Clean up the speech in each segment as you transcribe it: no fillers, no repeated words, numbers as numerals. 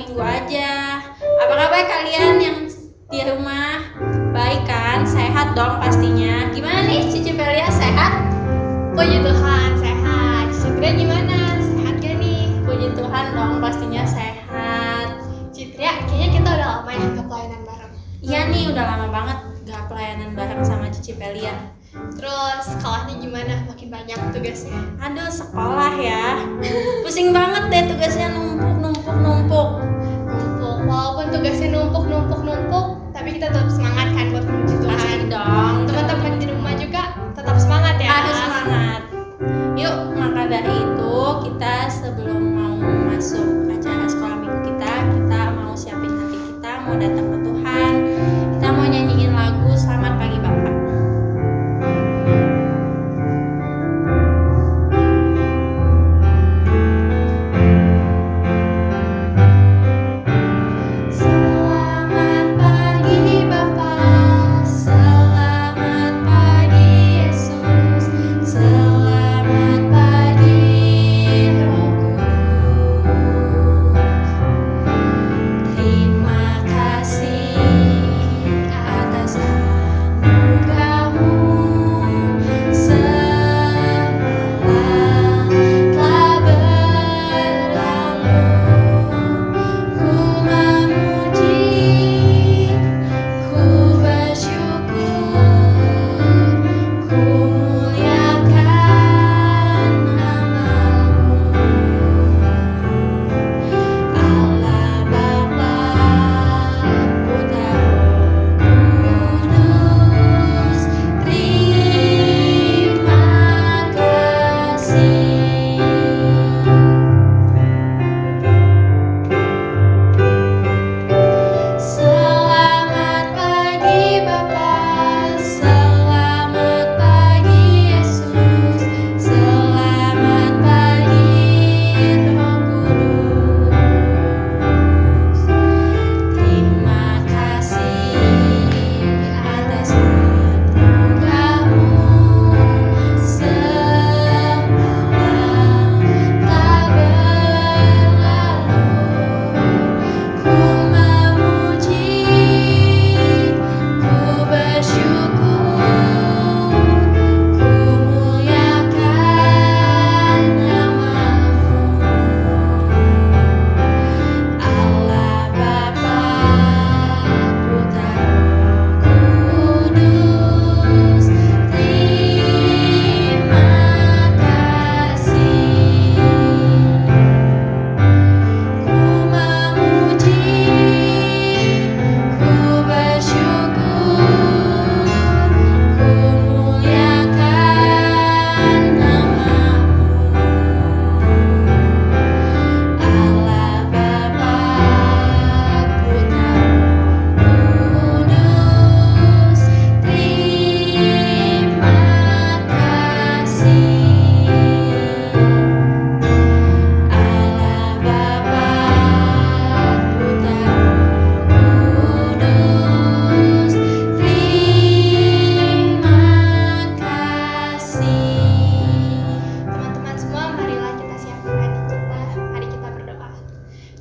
minggu aja. Apa kabar kalian yang di rumah? Baik kan? Sehat dong pastinya. Gimana nih Cici Velia, sehat? Puji Tuhan, sehat. Citria gimana? Sehat gak nih? Puji Tuhan dong, pastinya sehat. Citria, kayaknya kita udah lama ya ke pelayanan bareng. Iya nih, udah lama banget gak pelayanan bareng sama Cici Velia. Terus sekolahnya gimana? Makin banyak tugasnya. Aduh, sekolah ya. Pusing banget deh, tugasnya numpuk. Walaupun tugasnya numpuk, tapi kita tetap semangat kan buat memuji Tuhan. Pasti dong. Teman-teman di rumah juga tetap semangat ya. Harus semangat. Yuk, maka dari itu kita sebelum mau masuk acara sekolah minggu kita mau siapin hati kita, mau datang ke Tuhan. Kita mau nyanyiin lagu Selamat Pagi Bapak.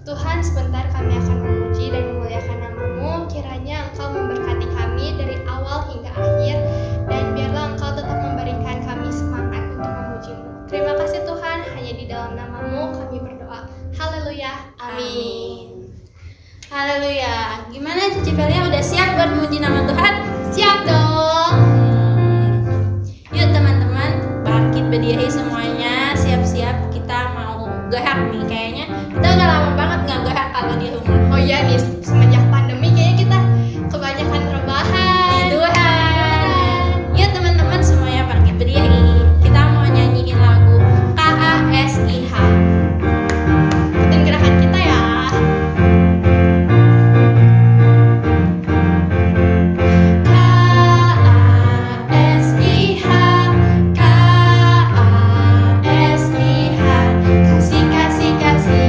Tuhan, sebentar kami akan memuji dan memuliakan nama-Mu. Kiranya Engkau memberkati kami dari awal hingga akhir, dan biarlah Engkau tetap memberikan kami semangat untuk memuji-Mu. Terima kasih Tuhan, hanya di dalam nama-Mu kami berdoa. Haleluya, amin. Haleluya. Gimana Cici Velia, udah siap buat memuji nama Tuhan? Siap dong. Yuk teman-teman, bangkit berdiri semuanya. Siap-siap kita mau gerak nih. Kayaknya kita udah lama banget nggak gerak kalau di rumah. Oh iya nih, semenjak pandemi kayaknya kita kebanyakan rebahan. Tuhan. Yuk teman-teman semuanya bangkit berdiri. Kita mau nyanyiin lagu KASIH. Ikutin gerakan kita ya. KASIH, kasih kasih kasih.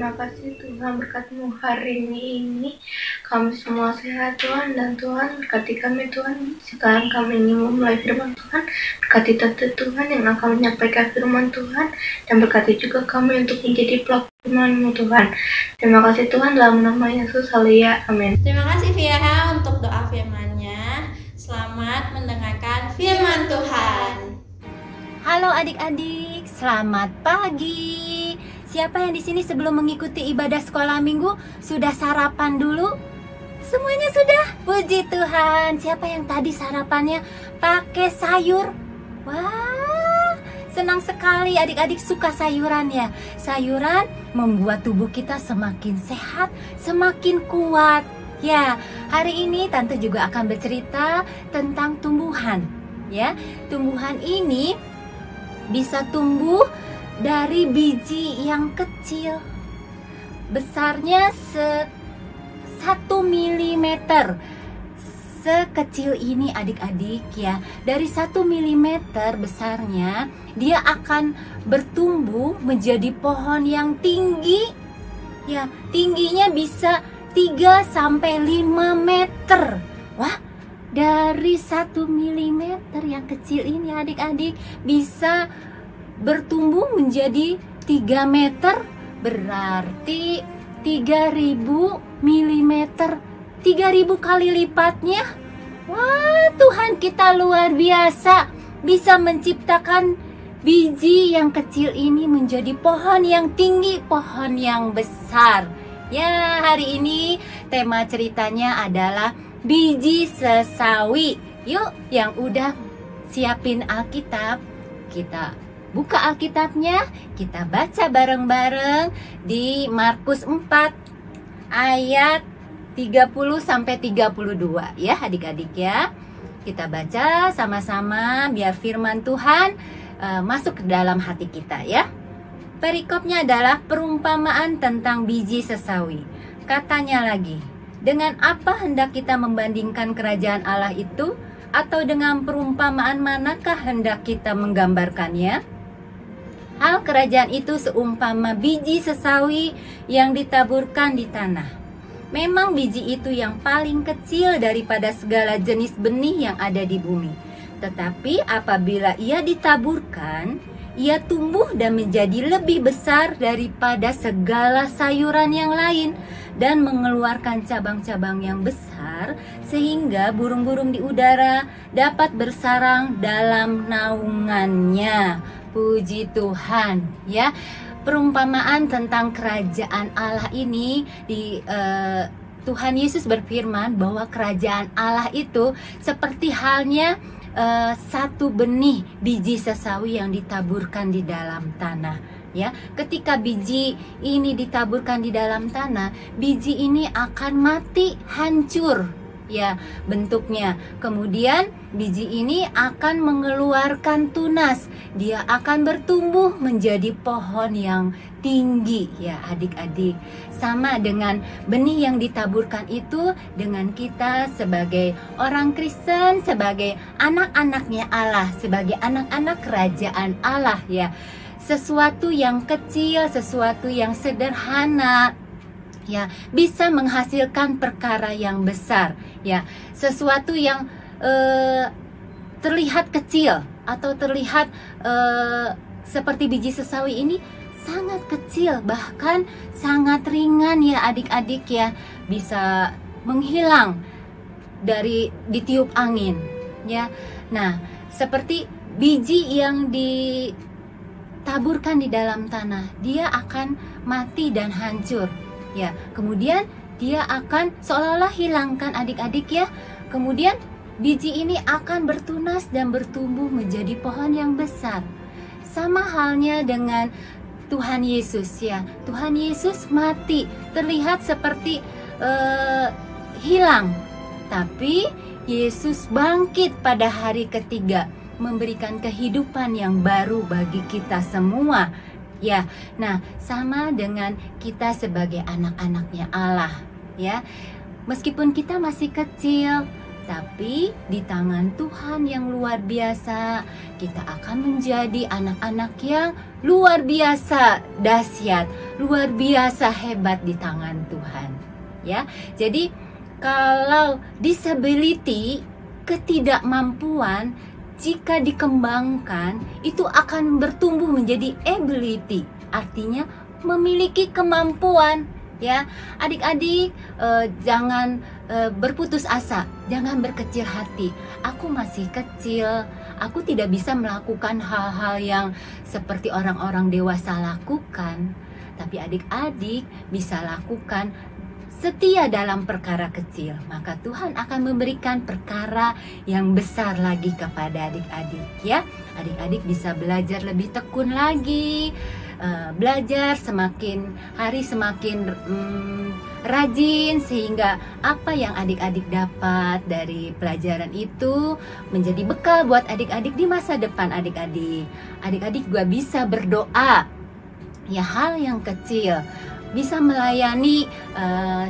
terima kasih Tuhan berkat-Mu hari ini kami semua sehat Tuhan, dan Tuhan berkati kami Tuhan. Sekarang kami ingin memulai firman Tuhan, berkati tante Tuhan yang akan menyampaikan firman Tuhan, dan berkati juga kami untuk menjadi pelaku firman-Mu Tuhan. Terima kasih Tuhan, dalam nama Yesus, haleluya, amin. Terima kasih Via untuk doa firman-Nya. Selamat mendengarkan firman Tuhan. Halo adik-adik, selamat pagi. Siapa yang di sini sebelum mengikuti ibadah sekolah minggu sudah sarapan dulu? Semuanya sudah? Puji Tuhan. Siapa yang tadi sarapannya pakai sayur? Wah, senang sekali adik-adik suka sayuran ya. Sayuran membuat tubuh kita semakin sehat, semakin kuat. Ya, hari ini Tante juga akan bercerita tentang tumbuhan. Ya, tumbuhan ini bisa tumbuh dari biji yang kecil, besarnya 1 mm. Sekecil ini adik-adik ya. Dari 1 mm besarnya, dia akan bertumbuh menjadi pohon yang tinggi. Ya, tingginya bisa 3-5 meter. Wah, dari 1 mm yang kecil ini adik-adik bisa bertumbuh menjadi 3 meter, berarti 3000 mm, 3000 kali lipatnya. Wah, Tuhan kita luar biasa, bisa menciptakan biji yang kecil ini menjadi pohon yang tinggi, pohon yang besar. Ya, hari ini tema ceritanya adalah biji sesawi. Yuk, yang udah siapin Alkitab, kita buka Alkitabnya, kita baca bareng-bareng di Markus 4 ayat 30-32 ya adik-adik ya. Kita baca sama-sama biar firman Tuhan masuk ke dalam hati kita ya. Perikopnya adalah perumpamaan tentang biji sesawi. Katanya lagi, dengan apa hendak kita membandingkan kerajaan Allah itu? Atau dengan perumpamaan manakah hendak kita menggambarkannya? Hal kerajaan itu seumpama biji sesawi yang ditaburkan di tanah. Memang biji itu yang paling kecil daripada segala jenis benih yang ada di bumi. Tetapi apabila ia ditaburkan, ia tumbuh dan menjadi lebih besar daripada segala sayuran yang lain dan mengeluarkan cabang-cabang yang besar sehingga burung-burung di udara dapat bersarang dalam naungannya. Puji Tuhan ya. Perumpamaan tentang kerajaan Allah ini Tuhan Yesus berfirman bahwa kerajaan Allah itu seperti halnya satu benih biji sesawi yang ditaburkan di dalam tanah ya. Ketika biji ini ditaburkan di dalam tanah, biji ini akan mati, hancur ya bentuknya. Kemudian biji ini akan mengeluarkan tunas. Dia akan bertumbuh menjadi pohon yang tinggi ya adik-adik. Sama dengan benih yang ditaburkan itu dengan kita sebagai orang Kristen, sebagai anak-anaknya Allah, sebagai anak-anak kerajaan Allah ya. Sesuatu yang kecil, sesuatu yang sederhana ya bisa menghasilkan perkara yang besar ya. Sesuatu yang terlihat kecil atau terlihat seperti biji sesawi ini sangat kecil, bahkan sangat ringan ya adik-adik ya, bisa menghilang dari ditiup angin ya. Nah, seperti biji yang ditaburkan di dalam tanah, dia akan mati dan hancur ya. Kemudian dia akan seolah-olah hilangkan adik-adik ya. Kemudian biji ini akan bertunas dan bertumbuh menjadi pohon yang besar. Sama halnya dengan Tuhan Yesus ya. Tuhan Yesus mati, terlihat seperti hilang. Tapi Yesus bangkit pada hari ketiga, memberikan kehidupan yang baru bagi kita semua. Ya, nah sama dengan kita sebagai anak-anaknya Allah ya. Meskipun kita masih kecil, tapi di tangan Tuhan yang luar biasa, kita akan menjadi anak-anak yang luar biasa, dahsyat. luar biasa hebat di tangan Tuhan. Ya, jadi kalau disability, ketidakmampuan, jika dikembangkan itu akan bertumbuh menjadi ability, artinya memiliki kemampuan. Ya, adik-adik, jangan berputus asa, jangan berkecil hati. Aku masih kecil, aku tidak bisa melakukan hal-hal yang seperti orang-orang dewasa lakukan. Tapi adik-adik bisa lakukan setia dalam perkara kecil, maka Tuhan akan memberikan perkara yang besar lagi kepada adik-adik. Ya, adik-adik bisa belajar lebih tekun lagi, belajar semakin hari semakin rajin, sehingga apa yang adik-adik dapat dari pelajaran itu menjadi bekal buat adik-adik di masa depan. Adik-adik juga bisa berdoa, ya, hal yang kecil, bisa melayani,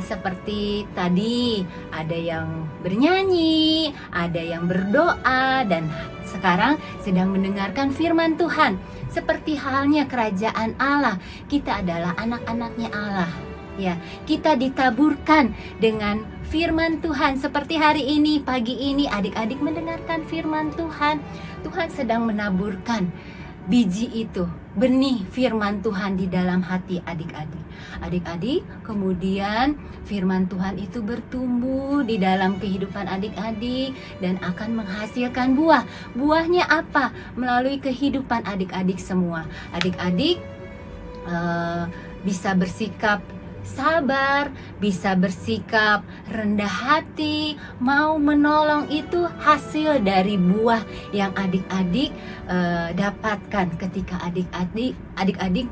seperti tadi ada yang bernyanyi, ada yang berdoa, dan sekarang sedang mendengarkan firman Tuhan. Seperti halnya kerajaan Allah, kita adalah anak-anaknya Allah. Ya, kita ditaburkan dengan firman Tuhan. Seperti hari ini, pagi ini adik-adik mendengarkan firman Tuhan. Tuhan sedang menaburkan biji itu, benih firman Tuhan di dalam hati adik-adik. Adik-adik, kemudian firman Tuhan itu bertumbuh di dalam kehidupan adik-adik dan akan menghasilkan buah. Buahnya apa? Melalui kehidupan adik-adik semua. Adik-adik bisa bersikap sabar, bisa bersikap rendah hati, mau menolong. Itu hasil dari buah yang adik-adik dapatkan ketika adik-adik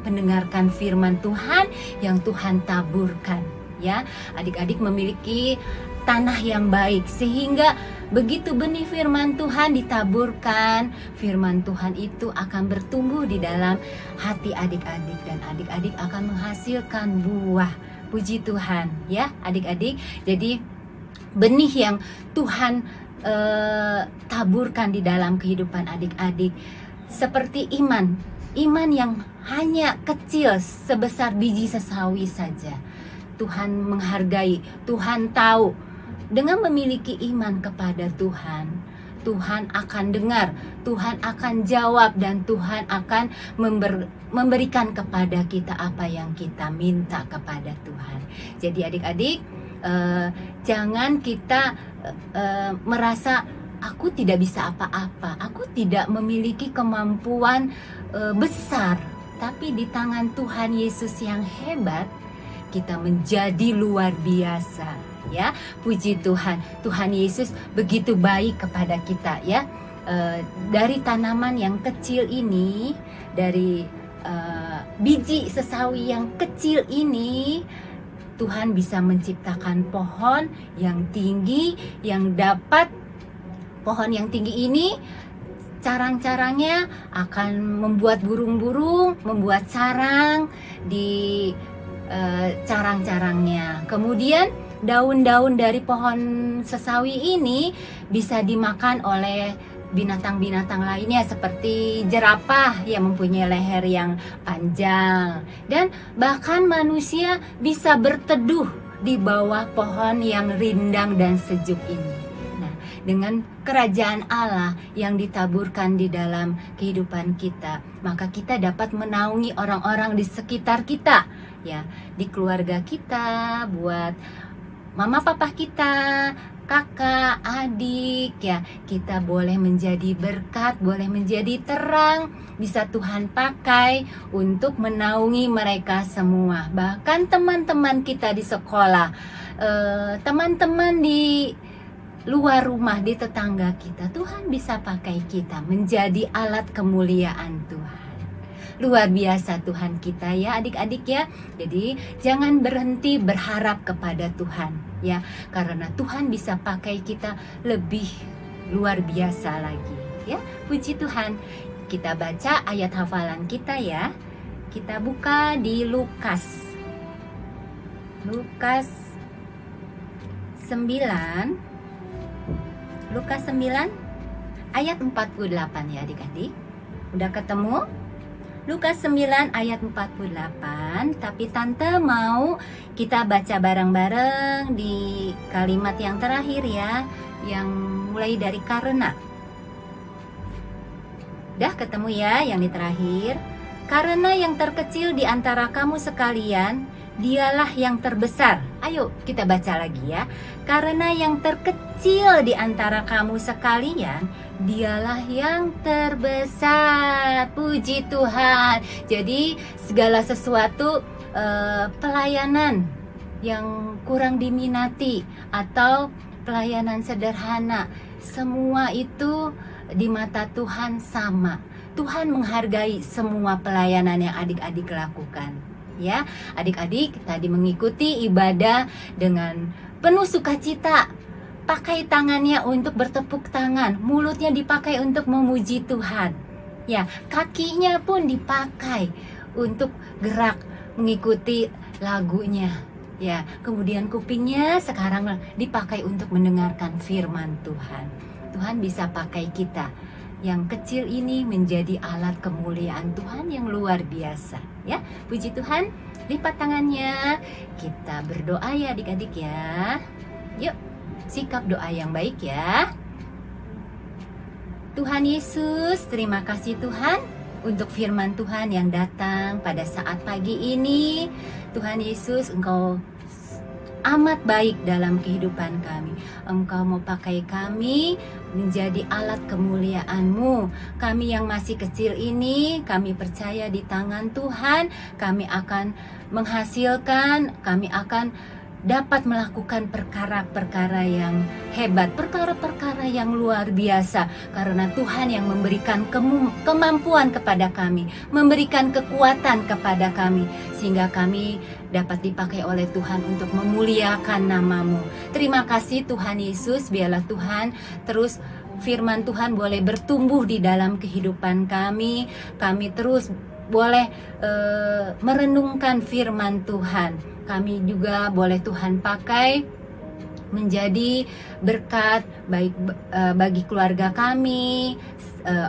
mendengarkan firman Tuhan yang Tuhan taburkan. Ya, adik-adik memiliki tanah yang baik, sehingga begitu benih firman Tuhan ditaburkan, firman Tuhan itu akan bertumbuh di dalam hati adik-adik dan adik-adik akan menghasilkan buah. Puji Tuhan, ya adik-adik. Jadi benih yang Tuhan taburkan di dalam kehidupan adik-adik seperti iman yang hanya kecil sebesar biji sesawi saja. Tuhan menghargai, Tuhan tahu. Dengan memiliki iman kepada Tuhan, Tuhan akan dengar, Tuhan akan jawab, dan Tuhan akan memberikan kepada kita apa yang kita minta kepada Tuhan. Jadi adik-adik, jangan kita merasa aku tidak bisa apa-apa, aku tidak memiliki kemampuan besar. Tapi di tangan Tuhan Yesus yang hebat, kita menjadi luar biasa. Ya, puji Tuhan. Tuhan Yesus begitu baik kepada kita, ya. Dari tanaman yang kecil ini, dari biji sesawi yang kecil ini, Tuhan bisa menciptakan pohon yang tinggi, yang dapat pohon yang tinggi ini carang-carangnya akan membuat burung-burung membuat sarang di carang-carangnya. Kemudian daun-daun dari pohon sesawi ini bisa dimakan oleh binatang-binatang lainnya seperti jerapah yang mempunyai leher yang panjang, dan bahkan manusia bisa berteduh di bawah pohon yang rindang dan sejuk ini. Nah, dengan kerajaan Allah yang ditaburkan di dalam kehidupan kita, maka kita dapat menaungi orang-orang di sekitar kita, ya, di keluarga kita, buat mama papa kita, kakak, adik, ya, kita boleh menjadi berkat, boleh menjadi terang, bisa Tuhan pakai untuk menaungi mereka semua. Bahkan teman-teman kita di sekolah, teman-teman di luar rumah, di tetangga kita, Tuhan bisa pakai kita menjadi alat kemuliaan Tuhan. Luar biasa Tuhan kita, ya adik-adik, ya. Jadi jangan berhenti berharap kepada Tuhan, ya, karena Tuhan bisa pakai kita lebih luar biasa lagi, ya. Puji Tuhan. Kita baca ayat hafalan kita, ya. Kita buka di Lukas 9 ayat 48, ya adik-adik. Udah ketemu? Lukas 9 ayat 48, tapi Tante mau kita baca bareng-bareng di kalimat yang terakhir ya, yang mulai dari karena. Udah ketemu ya yang di terakhir? Karena yang terkecil di antara kamu sekalian, dialah yang terbesar. Ayo kita baca lagi ya. Karena yang terkecil di antara kamu sekalian, dialah yang terbesar. Puji Tuhan. Jadi segala sesuatu pelayanan yang kurang diminati atau pelayanan sederhana, semua itu di mata Tuhan sama. Tuhan menghargai semua pelayanan yang adik-adik lakukan. Ya, adik-adik tadi mengikuti ibadah dengan penuh sukacita. Pakai tangannya untuk bertepuk tangan, mulutnya dipakai untuk memuji Tuhan. Ya, kakinya pun dipakai untuk gerak mengikuti lagunya. Ya, kemudian kupingnya sekarang dipakai untuk mendengarkan firman Tuhan. Tuhan bisa pakai kita yang kecil ini menjadi alat kemuliaan Tuhan yang luar biasa. Ya, puji Tuhan. Lipat tangannya. Kita berdoa ya adik-adik ya. Yuk, sikap doa yang baik ya. Tuhan Yesus, terima kasih Tuhan untuk firman Tuhan yang datang pada saat pagi ini. Tuhan Yesus, Engkau amat baik dalam kehidupan kami. Engkau mau pakai kami menjadi alat kemuliaan-Mu. Kami yang masih kecil ini, kami percaya di tangan Tuhan, kami akan menghasilkan, kami akan dapat melakukan perkara-perkara yang hebat, perkara-perkara yang luar biasa, karena Tuhan yang memberikan kemampuan kepada kami, memberikan kekuatan kepada kami, sehingga kami dapat dipakai oleh Tuhan untuk memuliakan nama-Mu. Terima kasih Tuhan Yesus, biarlah Tuhan terus firman Tuhan boleh bertumbuh di dalam kehidupan kami terus boleh merenungkan firman Tuhan. Kami juga boleh Tuhan pakai menjadi berkat baik bagi keluarga kami,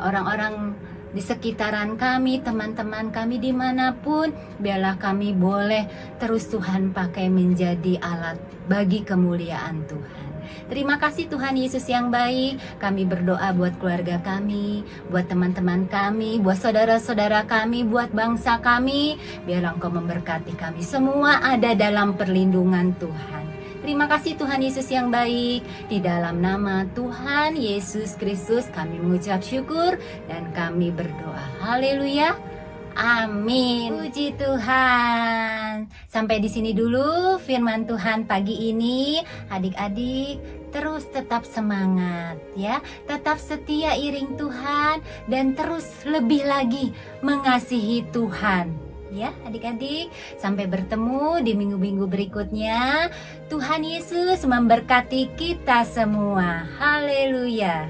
orang-orang di sekitaran kami, teman-teman kami dimanapun. Biarlah kami boleh terus Tuhan pakai menjadi alat bagi kemuliaan Tuhan. Terima kasih Tuhan Yesus yang baik. Kami berdoa buat keluarga kami, buat teman-teman kami, buat saudara-saudara kami, buat bangsa kami. Biarlah Engkau memberkati kami. Semua ada dalam perlindungan Tuhan. Terima kasih Tuhan Yesus yang baik. Di dalam nama Tuhan Yesus Kristus kami mengucap syukur dan kami berdoa. Haleluya. Amin. Puji Tuhan. Sampai di sini dulu firman Tuhan pagi ini. Adik-adik terus tetap semangat ya. Tetap setia iring Tuhan dan terus lebih lagi mengasihi Tuhan. Ya adik-adik, sampai bertemu di minggu-minggu berikutnya. Tuhan Yesus memberkati kita semua. Haleluya.